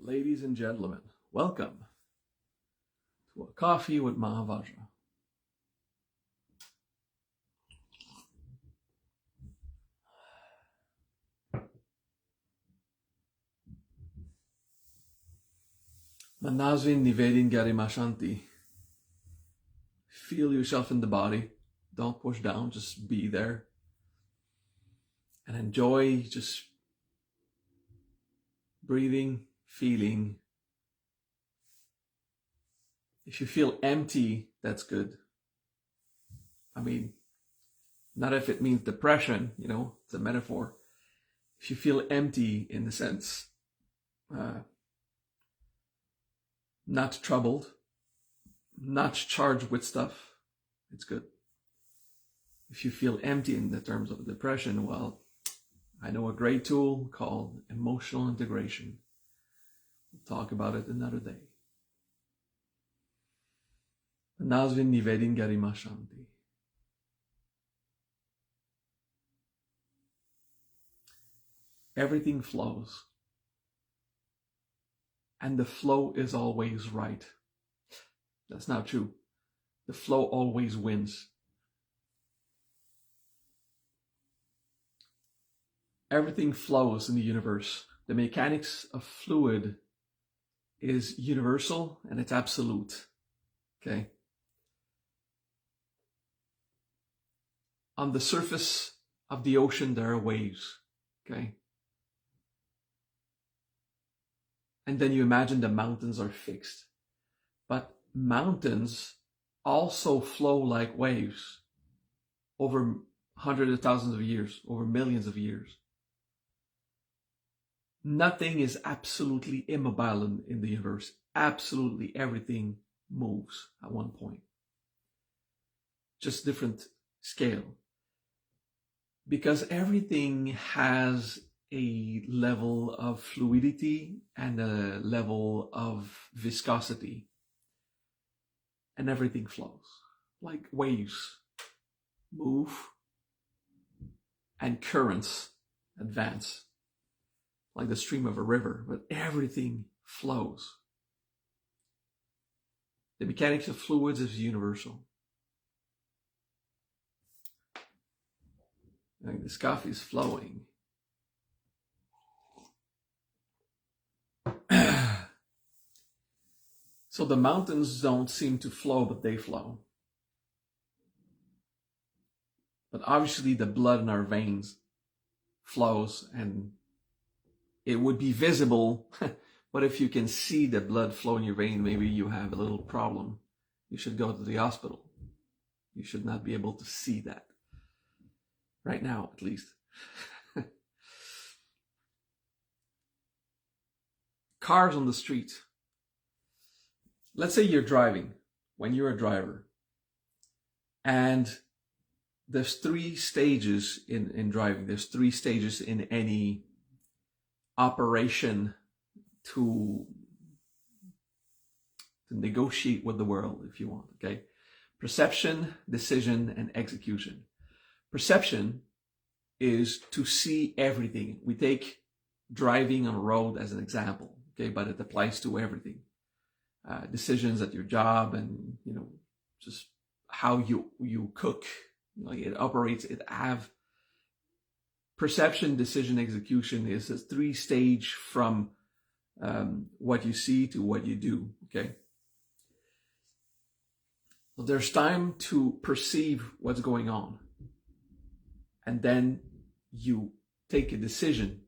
Ladies and gentlemen, welcome to a coffee with Mahavaja. Manasvin Nivedin Garimashanti. Feel yourself in the body. Don't push down, just be there. And enjoy just breathing, feeling. If you feel empty, that's good. I mean, not if it means depression, it's a metaphor. If you feel empty in the sense, not troubled, not charged with stuff, it's good. If you feel empty in the terms of depression, well, I know a great tool called emotional integration. We'll talk about it another day. Nazvin Nivedin Garimashanti. Everything flows. And the flow is always right. That's not true. The flow always wins. Everything flows in the universe. The mechanics of fluid is universal and it's absolute. Okay? On the surface of the ocean, there are waves. Okay? And then you imagine the mountains are fixed. But mountains also flow like waves over hundreds of thousands of years, over millions of years. Nothing is absolutely immobile in the universe. Absolutely everything moves at one point. Just different scale. Because everything has a level of fluidity and a level of viscosity. And everything flows. Like waves move and currents advance. Like the stream of a river, but everything flows. The mechanics of fluids is universal. Like this coffee is flowing. So the mountains don't seem to flow, but they flow. But obviously the blood in our veins flows, and it would be visible, but if you can see the blood flow in your vein, maybe you have a little problem. You should go to the hospital. You should not be able to see that. Right now, at least. Cars on the street. Let's say you're driving, when you're a driver, and there's 3 stages in driving. There's 3 stages in any operation to negotiate with the world, if you want, okay? Perception, decision, and execution. Perception is to see everything. We take driving on a road as an example, okay, but it applies to everything. Decisions at your job and, just how you cook, it operates, it have perception, decision, execution is a 3-stage from what you see to what you do, okay? So there's time to perceive what's going on. And then you take a decision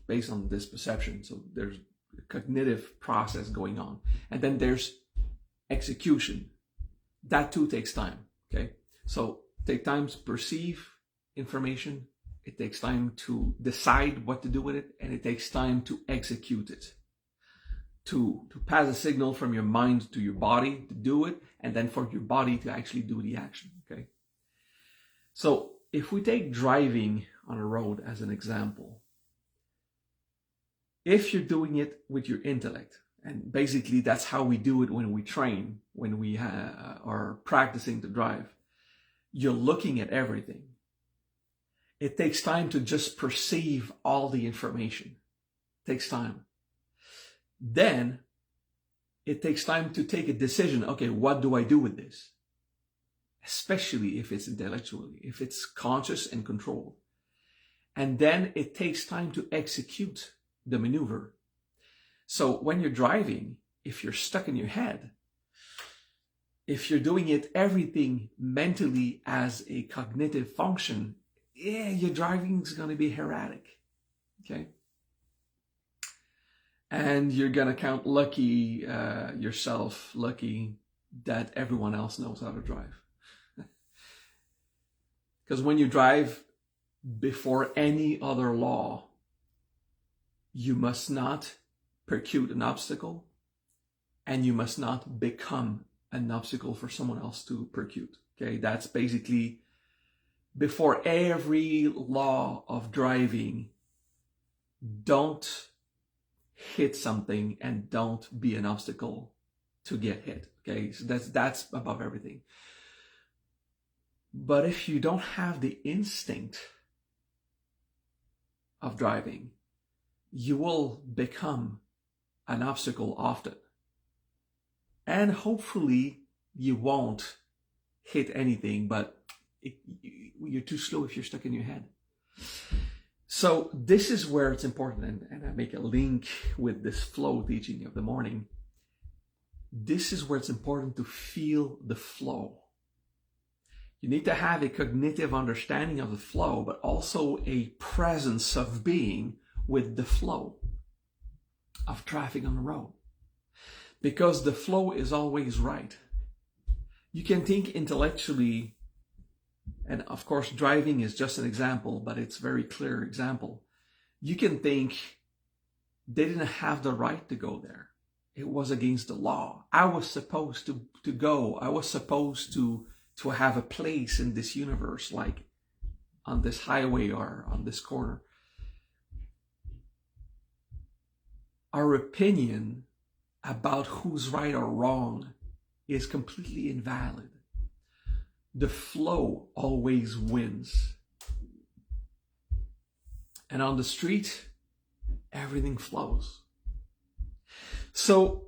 based on this perception. So there's a cognitive process going on. And then there's execution. That too takes time, okay? So take time to perceive information. It takes time to decide what to do with it, and it takes time to execute it. To pass a signal from your mind to your body to do it, and then for your body to actually do the action, okay? So if we take driving on a road as an example, if you're doing it with your intellect, and basically that's how we do it when we train, when we are practicing to drive, you're looking at everything. It takes time to just perceive all the information. It takes time. then it takes time to take a decision. Okay, what do I do with this? Especially if it's intellectually, if it's conscious and controlled. And then it takes time to execute the maneuver. So when you're driving, if you're stuck in your head, if you're doing it everything mentally as a cognitive function, your driving is going to be erratic. Okay? And you're going to count yourself lucky that everyone else knows how to drive. Because when you drive before any other law, you must not percute an obstacle, and you must not become an obstacle for someone else to percute. Okay, that's basically before every law of driving. Don't hit something and don't be an obstacle to get hit. Okay, so that's above everything. But if you don't have the instinct of driving, you will become an obstacle often. And hopefully you won't hit anything, but you're too slow if you're stuck in your head. So this is where it's important, and I make a link with this flow teaching of the morning. This is where it's important to feel the flow. You need to have a cognitive understanding of the flow, but also a presence of being with the flow of traffic on the road. Because the flow is always right. You can think intellectually, and of course driving is just an example, but it's a very clear example. You can think they didn't have the right to go there. It was against the law. I was supposed to go. I was supposed to have a place in this universe, like on this highway or on this corner. Our opinion about who's right or wrong is completely invalid. The flow always wins. And on the street, everything flows. So,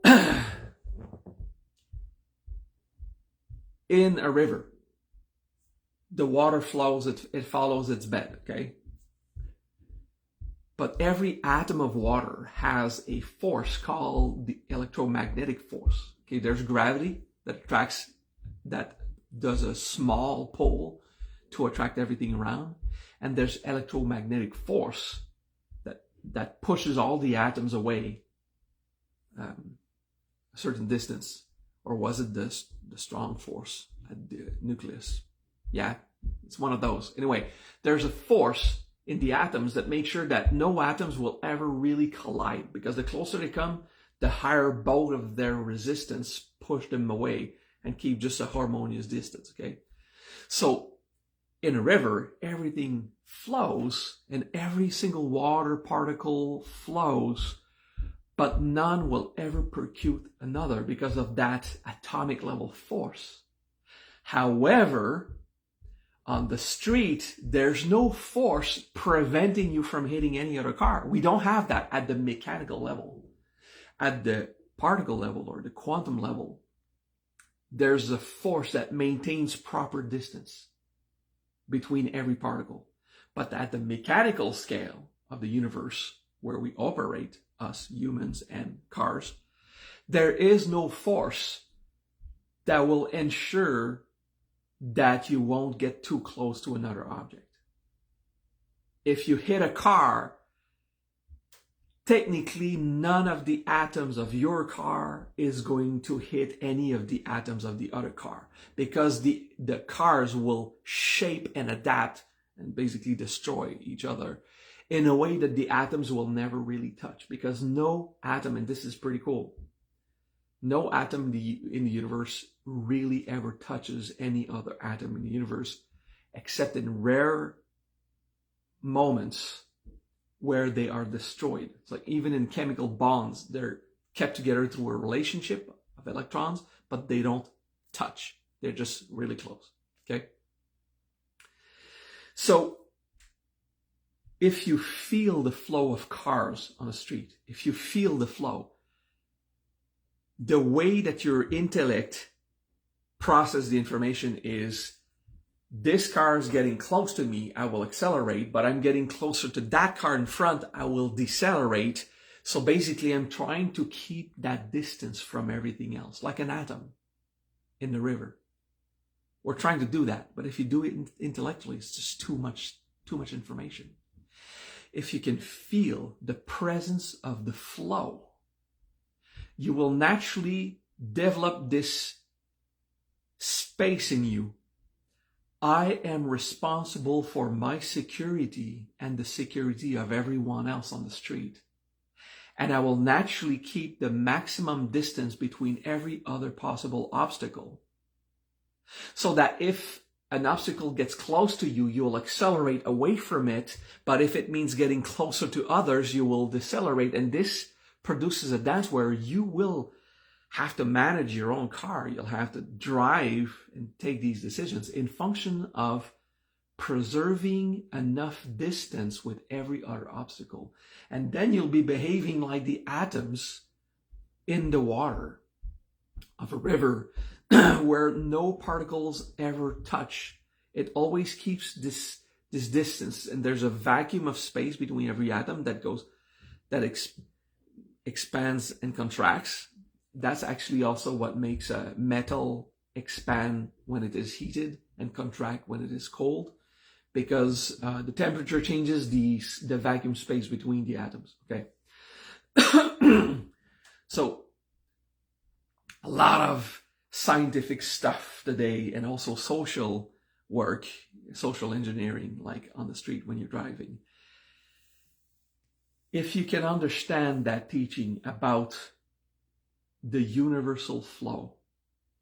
in a river, the water flows, it follows its bed, okay? But every atom of water has a force called the electromagnetic force. Okay, there's gravity that does a small pull to attract everything around. And there's electromagnetic force that pushes all the atoms away a certain distance. Or was it the strong force at the nucleus? Yeah, it's one of those. Anyway, there's a force in the atoms that make sure that no atoms will ever really collide, because the closer they come, the higher both of their resistance push them away and keep just a harmonious distance, okay? So in a river, everything flows and every single water particle flows, but none will ever percute another because of that atomic level force. However, on the street, there's no force preventing you from hitting any other car. We don't have that at the mechanical level. At the particle level or the quantum level, there's a force that maintains proper distance between every particle. But at the mechanical scale of the universe, where we operate, us humans and cars, there is no force that will ensure that you won't get too close to another object. If you hit a car, technically none of the atoms of your car is going to hit any of the atoms of the other car, because the cars will shape and adapt and basically destroy each other in a way that the atoms will never really touch, because no atom, and this is pretty cool, no atom in the universe really ever touches any other atom in the universe, except in rare moments where they are destroyed. It's like even in chemical bonds, they're kept together through a relationship of electrons, but they don't touch. They're just really close, okay? So if you feel the flow of cars on the street, if you feel the flow, the way that your intellect processes the information is, this car is getting close to me, I will accelerate, but I'm getting closer to that car in front, I will decelerate. So basically, I'm trying to keep that distance from everything else, like an atom in the river. We're trying to do that, but if you do it intellectually, it's just too much information. If you can feel the presence of the flow, you will naturally develop this space in you. I am responsible for my security and the security of everyone else on the street. And I will naturally keep the maximum distance between every other possible obstacle. So that if an obstacle gets close to you, you will accelerate away from it. But if it means getting closer to others, you will decelerate. And this produces a dance where you will have to manage your own car. You'll have to drive and take these decisions in function of preserving enough distance with every other obstacle. And then you'll be behaving like the atoms in the water of a river where no particles ever touch. It always keeps this distance, and there's a vacuum of space between every atom that expands and contracts. That's actually also what makes a metal expand when it is heated and contract when it is cold, because the temperature changes the vacuum space between the atoms. Okay. So a lot of scientific stuff today, and also social work, social engineering, like on the street when you're driving. If you can understand that teaching about the universal flow,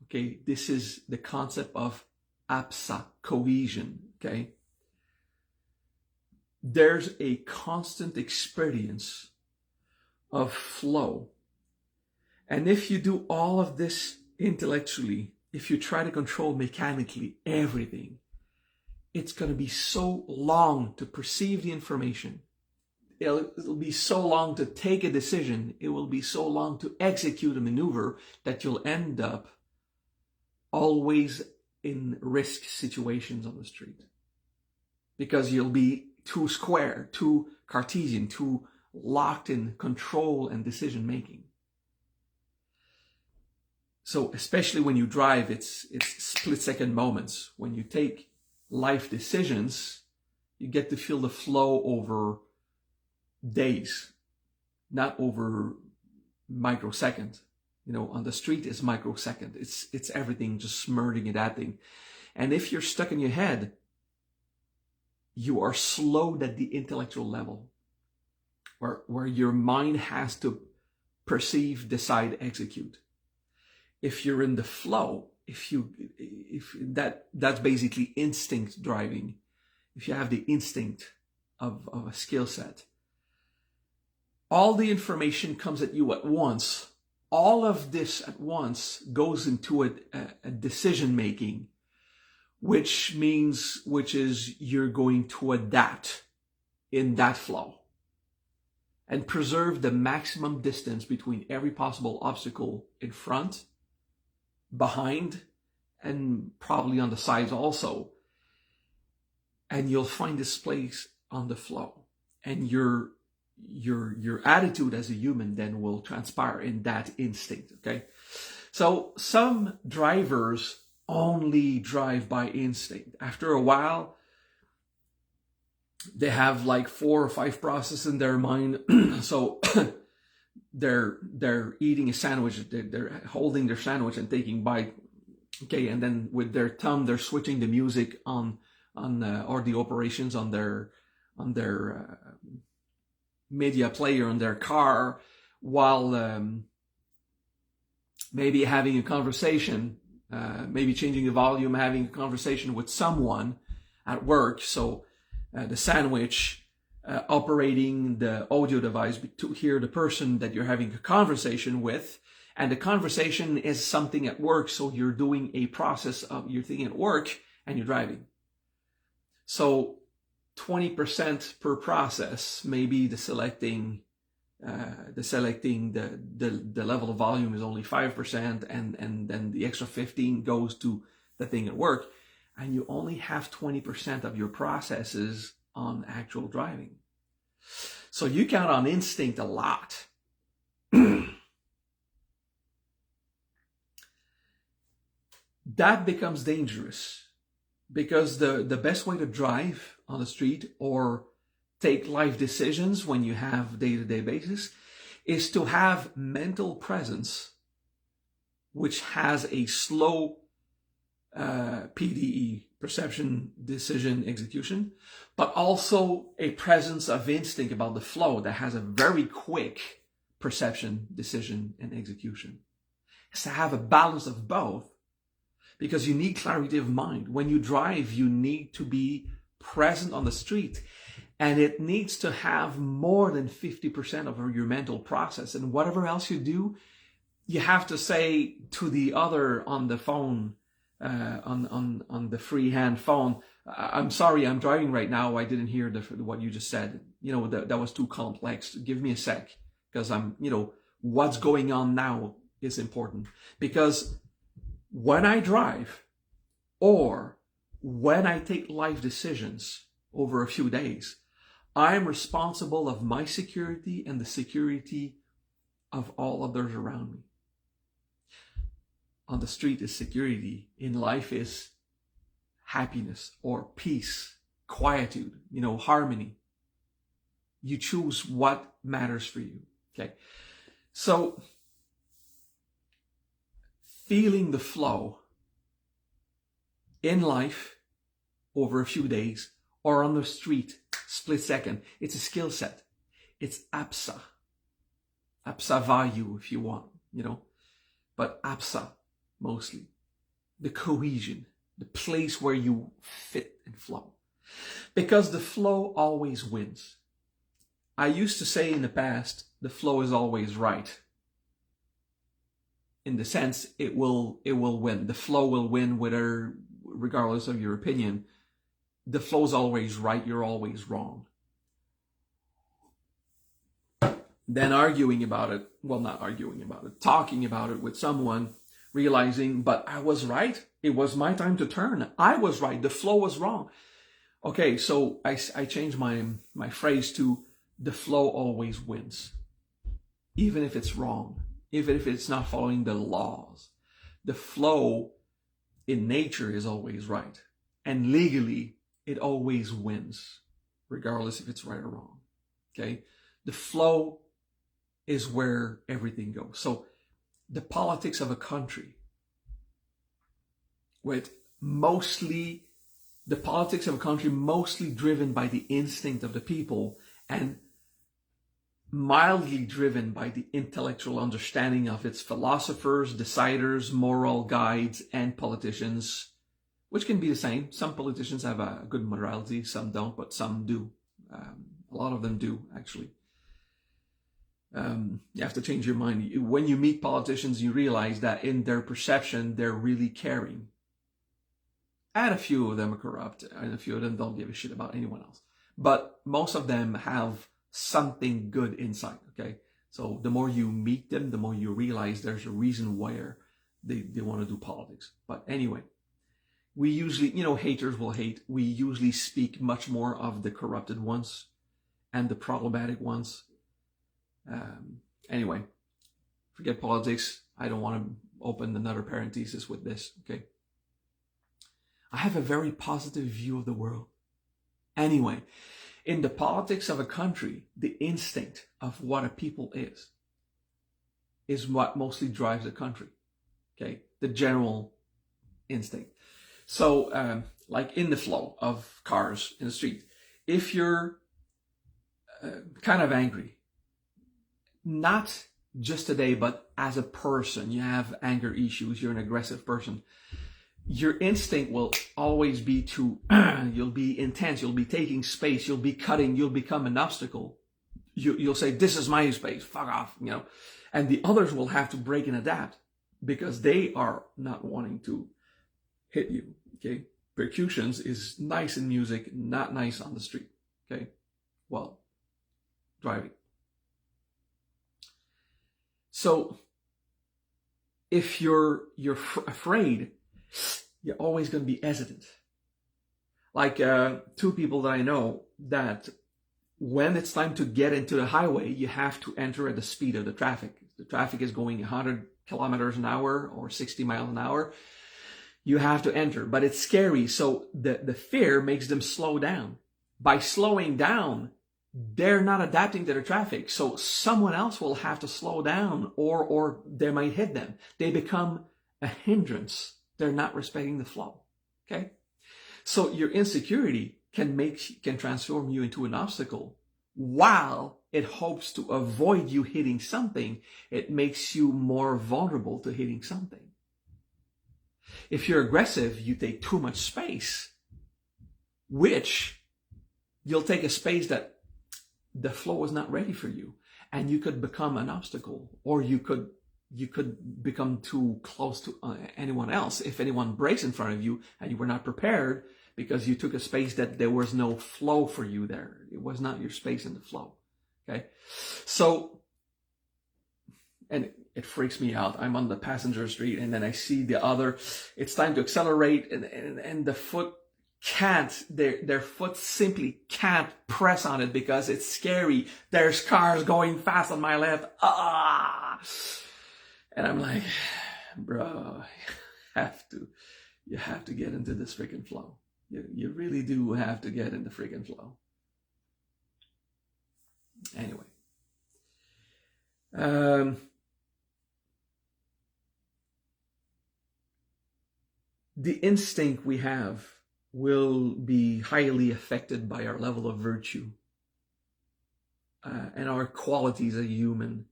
okay, this is the concept of apsa, cohesion, okay? There's a constant experience of flow. And if you do all of this intellectually, if you try to control mechanically everything, it's going to be so long to perceive the information. It'll be so long to take a decision. It will be so long to execute a maneuver that you'll end up always in risk situations on the street. Because you'll be too square, too Cartesian, too locked in control and decision making. So especially when you drive, it's split-second moments. When you take life decisions, you get to feel the flow over days, not over microsecond. You know, on the street it's microsecond. It's everything just merging and adding. And if you're stuck in your head, you are slowed at the intellectual level, where your mind has to perceive, decide, execute. If you're in the flow, that's basically instinct driving. If you have the instinct of a skill set, all the information comes at you at once. All of this at once goes into a decision making, which is you're going to adapt in that flow and preserve the maximum distance between every possible obstacle in front, behind, and probably on the sides also. And you'll find this place on the flow, and your attitude as a human then will transpire in that instinct. Okay, so some drivers only drive by instinct. After a while, they have like 4 or 5 processes in their mind. So they're eating a sandwich, they're holding their sandwich and taking bite, okay, and then with their thumb they're switching the music on or the operations on their media player on their car, while maybe having a conversation, maybe changing the volume, having a conversation with someone at work. So the sandwich operating the audio device to hear the person that you're having a conversation with, and the conversation is something at work, so you're doing a process of your thing at work and you're driving. So 20% per process, maybe the selecting the selecting the level of volume is only 5%, and then the extra 15 goes to the thing at work, and you only have 20% of your processes on actual driving. So you count on instinct a lot. That becomes dangerous, because the best way to drive on the street or take life decisions when you have day-to-day basis is to have mental presence which has a slow PDE, perception, decision, execution, but also a presence of instinct about the flow that has a very quick perception, decision, and execution. It's to have a balance of both, because you need clarity of mind. When you drive, you need to be present on the street, and it needs to have more than 50% of your mental process. And whatever else you do, you have to say to the other on the phone, on the freehand phone, I'm sorry, I'm driving right now. I didn't hear what you just said. That was too complex. Give me a sec, because what's going on now is important. Because when I drive, or when I take life decisions over a few days, I'm responsible of my security and the security of all others around me. On the street is security. In life is happiness or peace, quietude, harmony. You choose what matters for you. Okay. So feeling the flow in life over a few days, or on the street, split second, it's a skill set. It's APSA value if you want, but APSA mostly. The cohesion, the place where you fit and flow. Because the flow always wins. I used to say in the past, the flow is always right. In the sense, it will win. The flow will win regardless of your opinion. The flow's always right, you're always wrong. Then talking about it with someone, realizing, but I was right. It was my time to turn. I was right. The flow was wrong. Okay, so I changed my phrase to, the flow always wins. Even if it's wrong. Even if it's not following the laws. The flow in nature is always right. And legally, it always wins, regardless if it's right or wrong. Okay? The flow is where everything goes. So the politics of a country, mostly driven by the instinct of the people, and mildly driven by the intellectual understanding of its philosophers, deciders, moral guides, and politicians, which can be the same. Some politicians have a good morality, some don't, but some do. A lot of them do, actually. You have to change your mind. When you meet politicians, you realize that in their perception, they're really caring. And a few of them are corrupt, and a few of them don't give a shit about anyone else. But most of them have something good inside, okay? So the more you meet them, the more you realize there's a reason where they want to do politics. But anyway, we usually, haters will hate. We usually speak much more of the corrupted ones and the problematic ones. Anyway, forget politics. I don't want to open another parenthesis with this, okay? I have a very positive view of the world. Anyway, in the politics of a country, the instinct of what a people is what mostly drives a country, okay? The general instinct. So, like in the flow of cars in the street, if you're kind of angry, not just today, but as a person, you have anger issues, you're an aggressive person, your instinct will always be to, you'll be intense, you'll be taking space, you'll be cutting, you'll become an obstacle. You'll say, this is my space, fuck off, and the others will have to break and adapt because they are not wanting to hit you, okay? Percussions is nice in music, not nice on the street, okay? Well, driving. So if you're afraid, you're always going to be hesitant. Like two people that I know that when it's time to get into the highway, you have to enter at the speed of the traffic. The traffic is going 100 kilometers an hour or 60 miles an hour. You have to enter, but it's scary. So the fear makes them slow down. By slowing down, they're not adapting to the traffic. So someone else will have to slow down or they might hit them. They become a hindrance. They're not respecting the flow. Okay? So your insecurity can transform you into an obstacle. While it hopes to avoid you hitting something, it makes you more vulnerable to hitting something. If you're aggressive, you take too much space, which you'll take a space that the flow is not ready for you, and you could become an obstacle, or you could become too close to anyone else. If anyone breaks in front of you and you were not prepared because you took a space that there was no flow for you there. It was not your space in the flow. Okay. So, and it freaks me out. I'm on the passenger street and then I see the other, it's time to accelerate and the foot can't, their foot simply can't press on it because it's scary. There's cars going fast on my left. And I'm like, bro, you have to get into this freaking flow. You really do have to get in the freaking flow. Anyway. The instinct we have will be highly affected by our level of virtue and our qualities as a human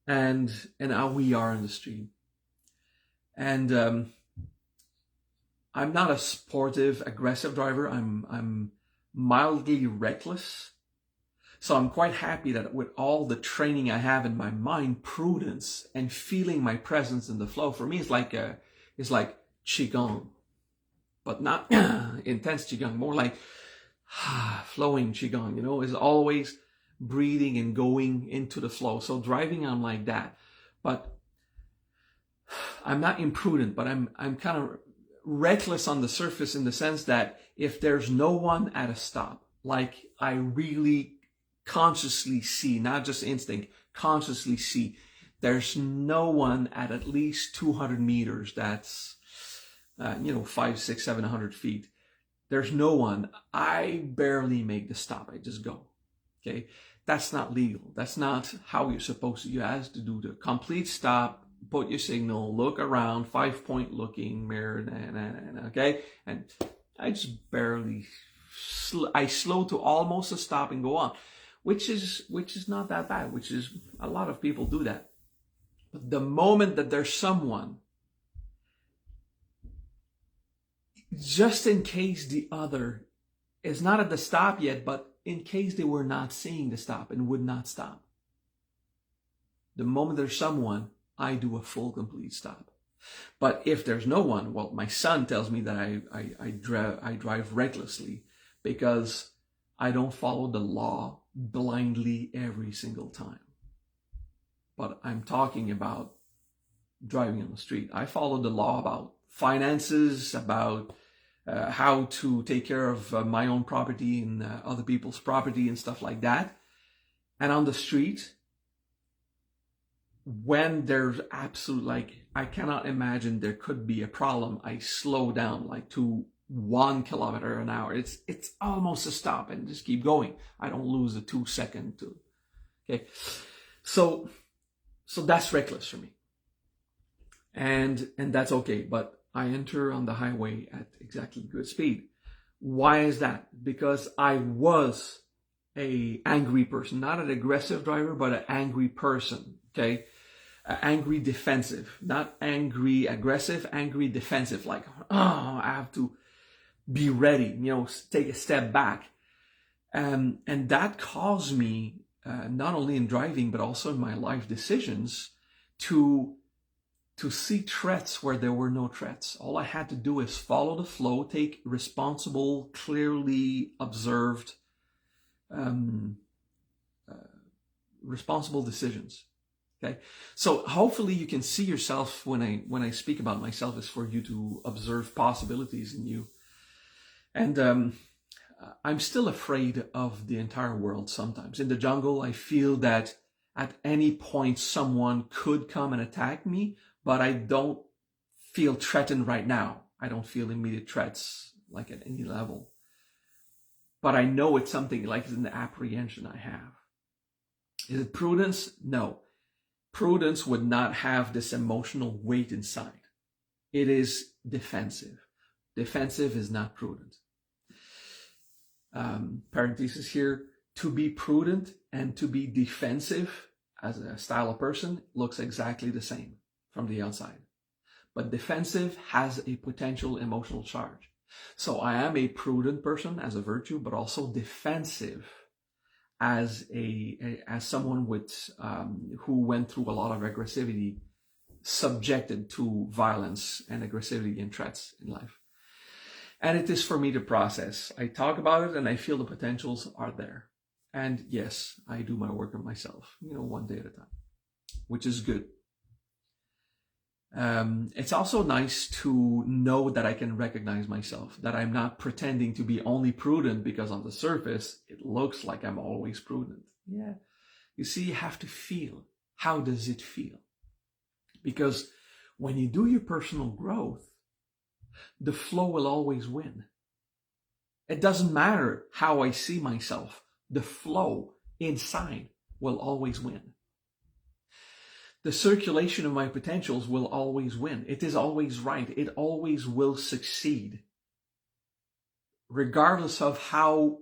and how we are in the street. And I'm not a sportive, aggressive driver. I'm mildly reckless. So I'm quite happy that with all the training I have in my mind, prudence, and feeling my presence in the flow, for me, it's like Qigong, but not intense Qigong, more like flowing Qigong, is always breathing and going into the flow. So driving, I'm like that, but I'm not imprudent, but I'm kind of reckless on the surface in the sense that if there's no one at a stop, like I really consciously see, not just instinct, consciously see, there's no one at least 200 meters, that's 500, 600, 700 feet. There's no one. I barely make the stop. I just go. Okay. That's not legal. That's not how you're supposed to. You have to do the complete stop, put your signal, look around, 5-point looking mirror, okay? And I just barely, I slow to almost a stop and go on, which is not that bad, which is, a lot of people do that. But the moment that there's someone, just in case the other is not at the stop yet, but in case they were not seeing the stop and would not stop, the moment there's someone, I do a full complete stop. But if there's no one, well, my son tells me that I drive recklessly because I don't follow the law blindly every single time. But I'm talking about driving on the street. I follow the law about finances, about how to take care of my own property and other people's property and stuff like that. And on the street, when there's absolute, I cannot imagine there could be a problem, I slow down to 1 kilometer an hour. It's almost a stop and just keep going. I don't lose a 2 second to, okay. So that's reckless for me. And that's okay, but I enter on the highway at exactly good speed. Why is that? Because I was an angry person, not an aggressive driver, but an angry person, okay? Angry defensive, not angry aggressive, angry defensive, I have to be ready, take a step back. And that caused me, not only in driving, but also in my life decisions, to see threats where there were no threats. All I had to do is follow the flow, take responsible, clearly observed, responsible decisions. Okay, so hopefully you can see yourself when I speak about myself is for you to observe possibilities in you. And I'm still afraid of the entire world sometimes. In the jungle, I feel that at any point someone could come and attack me, but I don't feel threatened right now. I don't feel immediate threats like at any level. But I know it's something like an apprehension I have. Is it prudence? No. Prudence would not have this emotional weight inside. It is defensive. Defensive is not prudent. Parenthesis here, to be prudent and to be defensive as a style of person looks exactly the same from the outside. But defensive has a potential emotional charge. So I am a prudent person as a virtue, but also defensive as someone with who went through a lot of aggressivity, subjected to violence and aggressivity and threats in life. And it is for me to process. I talk about it and I feel the potentials are there. And yes, I do my work on myself, one day at a time, which is good. It's also nice to know that I can recognize myself, that I'm not pretending to be only prudent because on the surface, it looks like I'm always prudent. Yeah. You see, you have to feel. How does it feel? Because when you do your personal growth, the flow will always win. It doesn't matter how I see myself. The flow inside will always win. The circulation of my potentials will always win. It is always right. It always will succeed. Regardless of how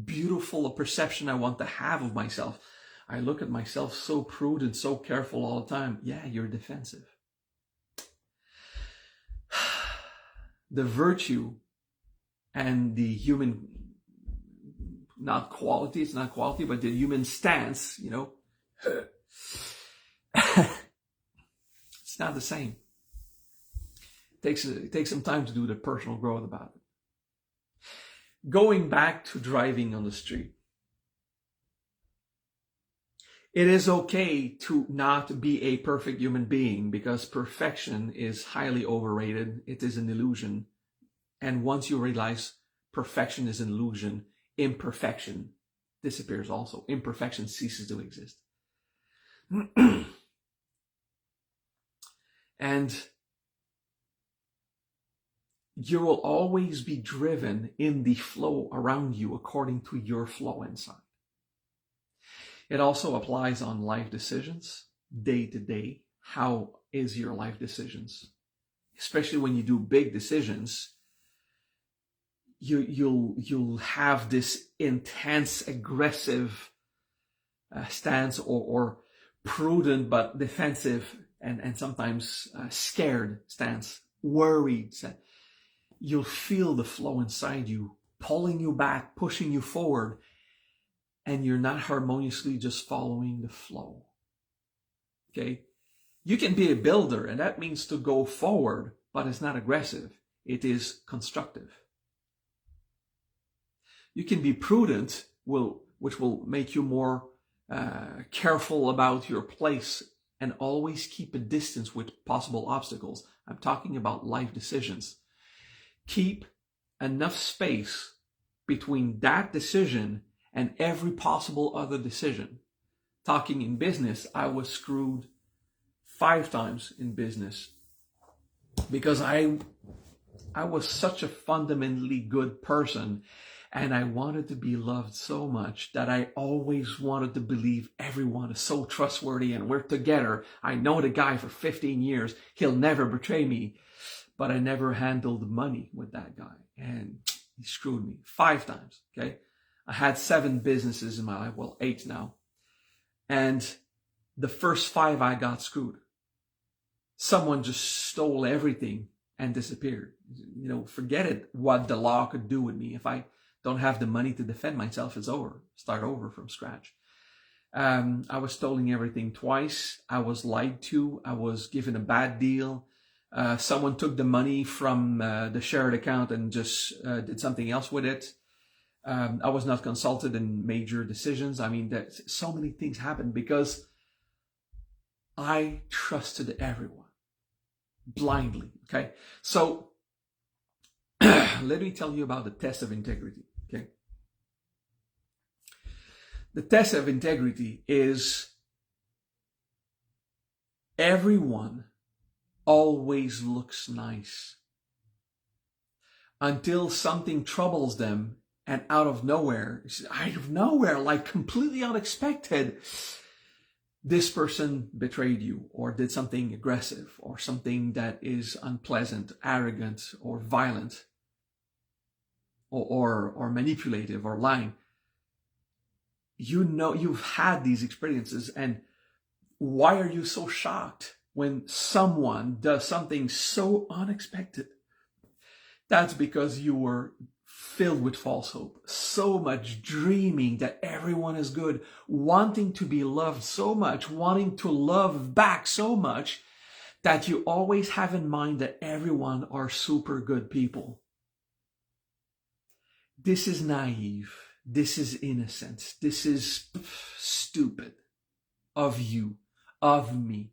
beautiful a perception I want to have of myself. I look at myself so prudent, so careful all the time. Yeah, you're defensive. The virtue and the human, not quality, it's not quality, but the human stance, it's not the same. It takes some time to do the personal growth about it. Going back to driving on the street. It is okay to not be a perfect human being because perfection is highly overrated. It is an illusion. And once you realize perfection is an illusion, imperfection disappears also. Imperfection ceases to exist. And you will always be driven in the flow around you according to your flow inside. It also applies on life decisions, day to day. How is your life decisions? Especially when you do big decisions, you'll have this intense, aggressive stance or prudent but defensive and sometimes scared stance, worried. You'll feel the flow inside you, pulling you back, pushing you forward. And you're not harmoniously just following the flow. Okay? You can be a builder, and that means to go forward, but it's not aggressive. It is constructive. You can be prudent, which will make you more careful about your place and always keep a distance with possible obstacles. I'm talking about life decisions. Keep enough space between that decision and every possible other decision. Talking in business, I was screwed 5 times in business because I was such a fundamentally good person and I wanted to be loved so much that I always wanted to believe everyone is so trustworthy and we're together. I know the guy for 15 years. He'll never betray me. But I never handled money with that guy and he screwed me 5 times, okay? I had 7 businesses in my life, well, 8 now. And the first 5 I got screwed. Someone just stole everything and disappeared. Forget it, what the law could do with me. If I don't have the money to defend myself, it's over. Start over from scratch. I was stealing everything twice. I was lied to. I was given a bad deal. Someone took the money from the shared account and just did something else with it. I was not consulted in major decisions. I mean, so many things happened because I trusted everyone blindly. Okay, so let me tell you about the test of integrity. Okay, the test of integrity is everyone always looks nice until something troubles them, and out of nowhere, like completely unexpected, this person betrayed you or did something aggressive or something that is unpleasant, arrogant, or violent, or manipulative or lying. You know, you've had these experiences, and why are you so shocked when someone does something so unexpected? That's because you were filled with false hope, so much dreaming that everyone is good, wanting to be loved so much, wanting to love back so much, that you always have in mind that everyone are super good people. This is naive. This is innocent. This is stupid of you, of me.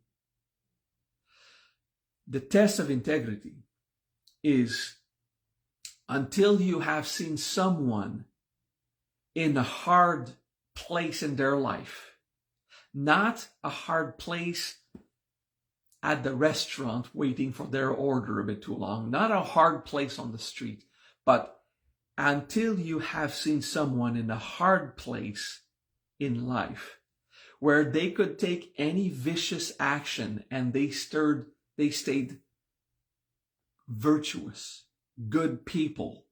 The test of integrity is until you have seen someone in a hard place in their life, not a hard place at the restaurant waiting for their order a bit too long, not a hard place on the street, but until you have seen someone in a hard place in life where they could take any vicious action and they stayed virtuous, good people.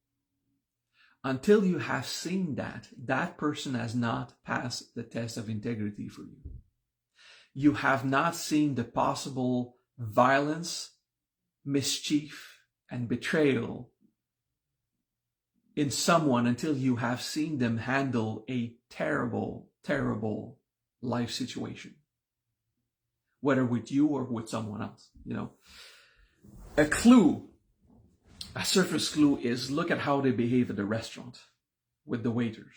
Until you have seen that, that person has not passed the test of integrity for you. You have not seen the possible violence, mischief, and betrayal in someone until you have seen them handle a terrible, terrible life situation, whether with you or with someone else. You know, a surface clue is look at how they behave at the restaurant with the waiters.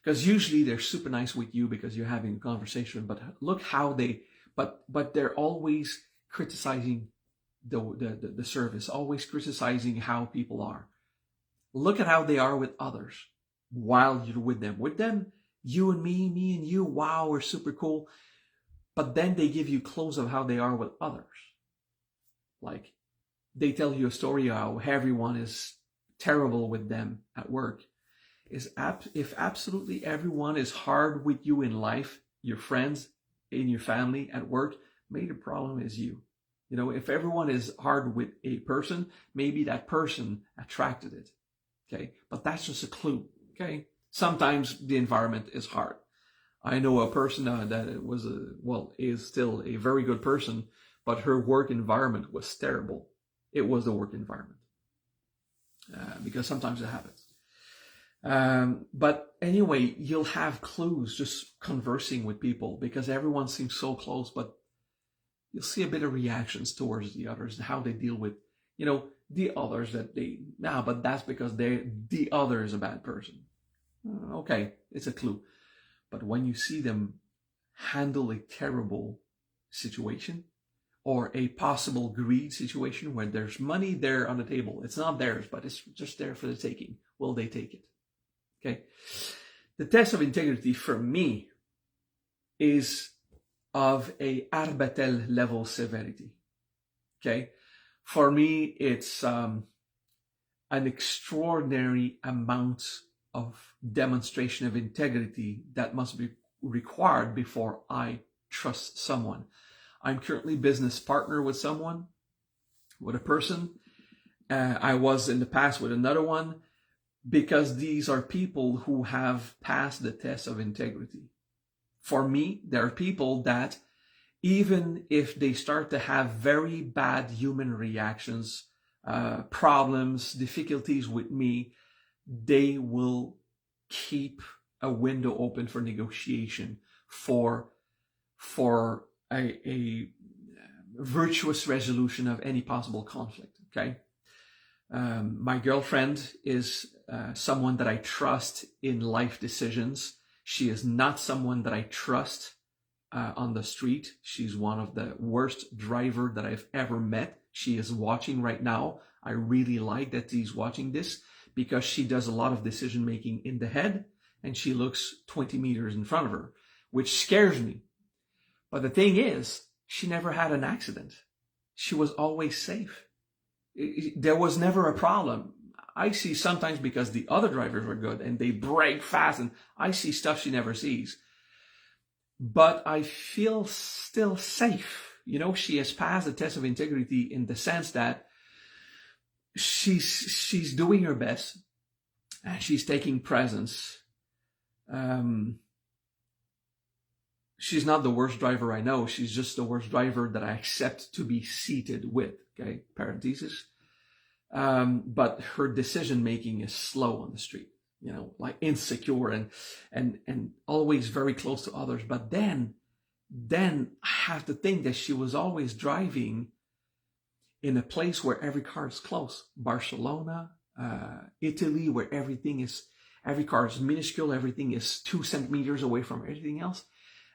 Because usually they're super nice with you because you're having a conversation, but look how but they're always criticizing the service, always criticizing how people are. Look at how they are with others while you're with them. With them, you and me and you, wow, we're super cool. But then they give you clues of how they are with others. Like, they tell you a story how everyone is terrible with them at work. If absolutely everyone is hard with you in life, your friends, in your family, at work, maybe the problem is you. You know, if everyone is hard with a person, maybe that person attracted it. Okay, but that's just a clue. Okay, sometimes the environment is hard. I know a person that is still a very good person, but her work environment was terrible. It was the work environment, because sometimes it happens. But anyway, you'll have clues just conversing with people because everyone seems so close, but you'll see a bit of reactions towards the others and how they deal with, you know, the others but that's because the other is a bad person. Okay, it's a clue. But when you see them handle a terrible situation or a possible greed situation where there's money there on the table, it's not theirs, but it's just there for the taking. Will they take it? Okay. The test of integrity for me is of a Arbatel level severity. Okay. For me, it's an extraordinary amount of demonstration of integrity that must be required before I trust someone. I'm currently business partner with a person. I was in the past with another one, because these are people who have passed the test of integrity. For me, there are people that even if they start to have very bad human reactions, problems, difficulties with me, they will keep a window open for negotiation, for a virtuous resolution of any possible conflict. Okay. My girlfriend is someone that I trust in life decisions. She is not someone that I trust on the street. She's one of the worst driver that I've ever met. She is watching right now. I really like that she's watching this because she does a lot of decision making in the head and she looks 20 meters in front of her, which scares me. But the thing is, she never had an accident. She was always safe. There was never a problem. I see sometimes because the other drivers are good and they brake fast and I see stuff she never sees. But I feel still safe. You know, she has passed the test of integrity in the sense that she's doing her best and she's taking presence. She's not the worst driver I know. She's just the worst driver that I accept to be seated with. Okay, parenthesis. But her decision making is slow on the street. You know, like insecure and always very close to others. But then I have to think that she was always driving in a place where every car is close. Barcelona, Italy, where every car is minuscule. Everything is 2 centimeters away from everything else.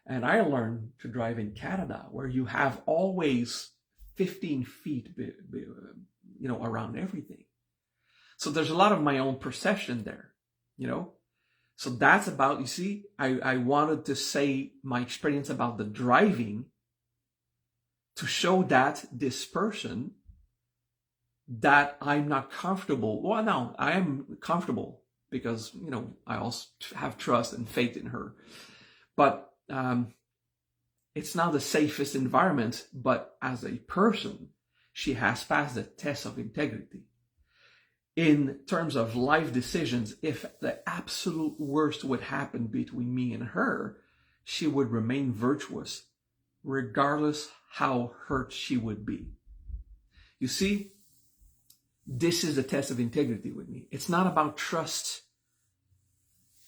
And I learned to drive in Canada, where you have always 15 feet, you know, around everything. So there's a lot of my own perception there, you know. So that's about, you see, I wanted to say my experience about the driving to show that this person that I'm not comfortable. Well, no, I am comfortable because, you know, I also have trust and faith in her. But it's not the safest environment, but as a person, she has passed the test of integrity. In terms of life decisions, if the absolute worst would happen between me and her, she would remain virtuous, regardless how hurt she would be. You see, this is the test of integrity with me. It's not about trust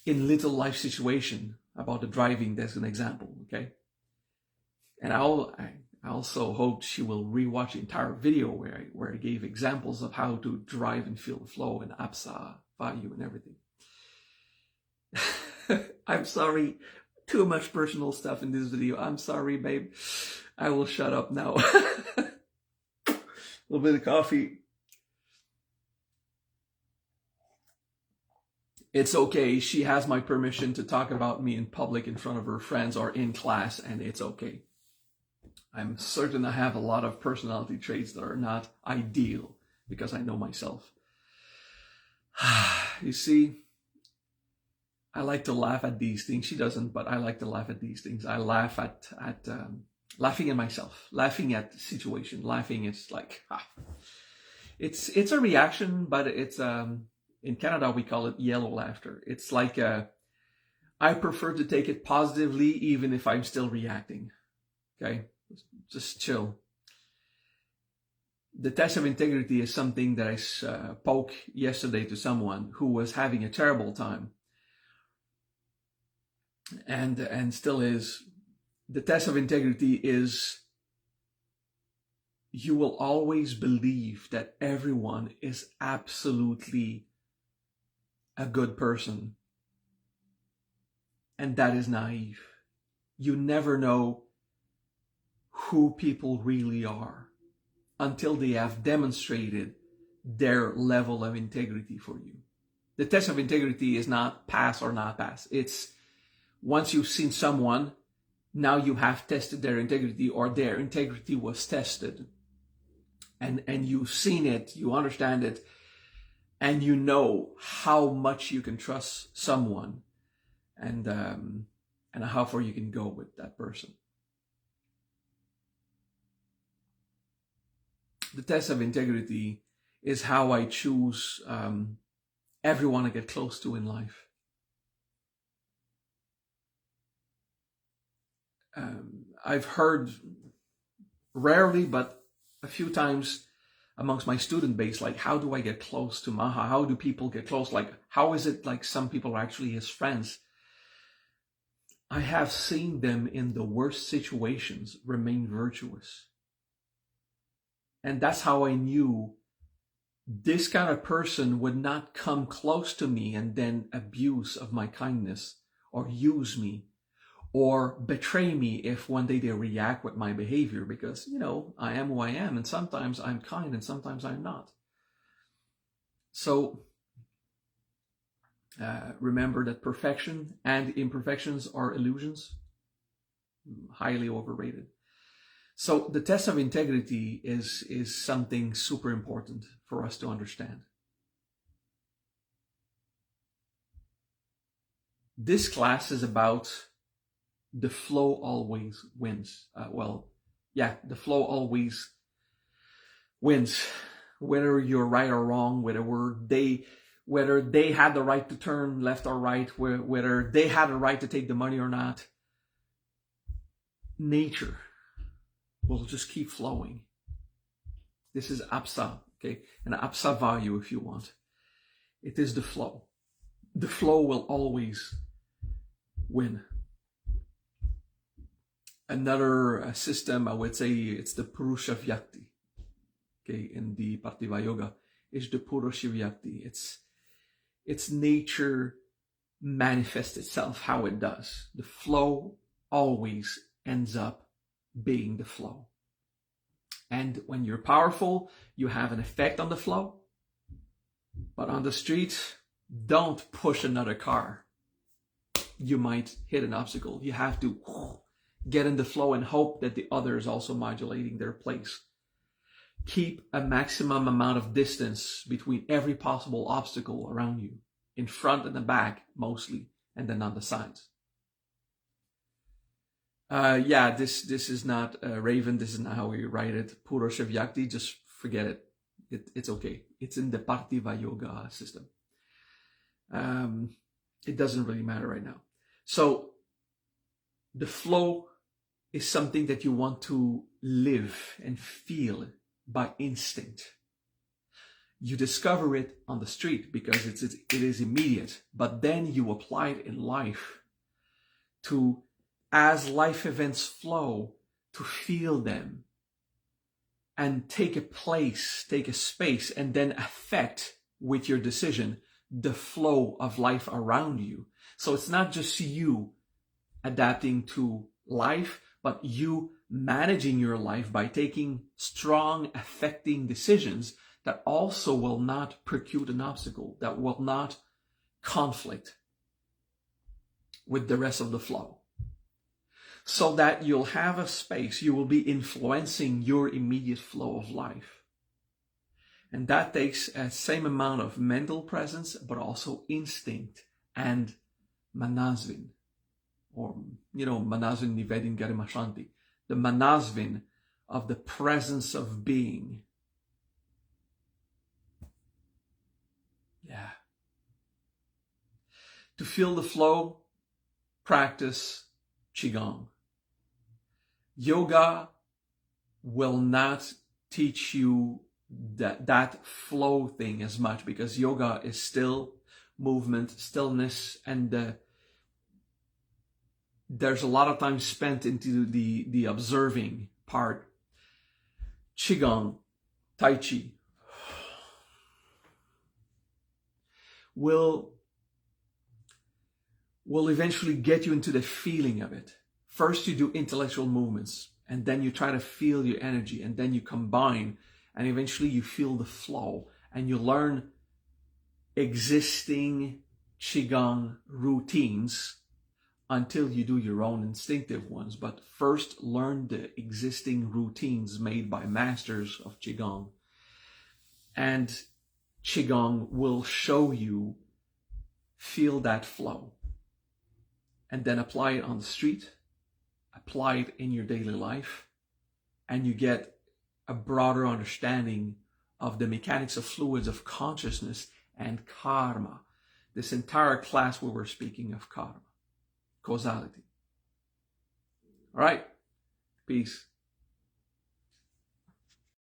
in little life situation. About the driving, there's an example, okay? And I also hope she will rewatch the entire video where I gave examples of how to drive and feel the flow and APSA value and everything. I'm sorry, too much personal stuff in this video. I'm sorry, babe. I will shut up now. A little bit of coffee. It's okay. She has my permission to talk about me in public in front of her friends or in class, and it's okay. I'm certain I have a lot of personality traits that are not ideal because I know myself. You see, I like to laugh at these things. She doesn't, but I like to laugh at these things. I laugh at laughing at myself, laughing at the situation, laughing. It's like, it's a reaction, but it's in Canada, we call it yellow laughter. It's like, I prefer to take it positively, even if I'm still reacting. Okay? Just chill. The test of integrity is something that I spoke yesterday to someone who was having a terrible time. And still is. The test of integrity is you will always believe that everyone is absolutely a good person. And that is naive. You never know who people really are until they have demonstrated their level of integrity for you. The test of integrity is not pass or not pass. It's once you've seen someone, now you have tested their integrity or their integrity was tested. And you've seen it, you understand it, and you know how much you can trust someone and how far you can go with that person. The test of integrity is how I choose everyone I get close to in life. I've heard rarely, but a few times amongst my student base, like, how do I get close to Maha? How do people get close? Like, how is it like some people are actually his friends? I have seen them in the worst situations remain virtuous. And that's how I knew this kind of person would not come close to me and then abuse of my kindness or use me or betray me if one day they react with my behavior, because, you know, I am who I am, and sometimes I'm kind and sometimes I'm not. So remember that perfection and imperfections are illusions, highly overrated. So the test of integrity is something super important for us to understand. This class is about the flow always wins. The flow always wins. Whether you're right or wrong, whether they had the right to turn left or right, whether they had the right to take the money or not, nature will just keep flowing. This is apsa, okay? An apsa value, if you want. It is the flow. The flow will always win. Another system, I would say, it's the Purusha Vyakti. Okay, in the Partiva Yoga, is the Purusha Vyakti. It's nature manifests itself how it does. The flow always ends up being the flow. And when you're powerful, you have an effect on the flow. But on the street, don't push another car. You might hit an obstacle. You have to get in the flow and hope that the other is also modulating their place. Keep a maximum amount of distance between every possible obstacle around you, in front and the back mostly, and then on the sides. This is not Raven. This is not how we write it. Purusha Vyakti, just forget it. It's okay. It's in the Partiva Yoga system. It doesn't really matter right now. So the flow is something that you want to live and feel by instinct. You discover it on the street because it is immediate, but then you apply it in life to, as life events flow, to feel them and take a place, take a space, and then affect with your decision the flow of life around you. So it's not just you adapting to life, but you managing your life by taking strong, affecting decisions that also will not preclude an obstacle, that will not conflict with the rest of the flow. So that you'll have a space, you will be influencing your immediate flow of life. And that takes a same amount of mental presence, but also instinct and manasvin. Or, manasvin nivedin garimashanti. The manasvin of the presence of being. Yeah. To feel the flow, practice Qigong. Yoga will not teach you that flow thing as much, because yoga is still movement, stillness, and there's a lot of time spent into the observing part. Qigong, Tai Chi, will eventually get you into the feeling of it. First you do intellectual movements, and then you try to feel your energy, and then you combine, and eventually you feel the flow, and you learn existing Qigong routines until you do your own instinctive ones. But first learn the existing routines made by masters of Qigong. And Qigong will show you, feel that flow. And then apply it on the street, apply it in your daily life, and you get a broader understanding of the mechanics of fluids of consciousness and karma. This entire class we were speaking of karma, causality. All right, peace.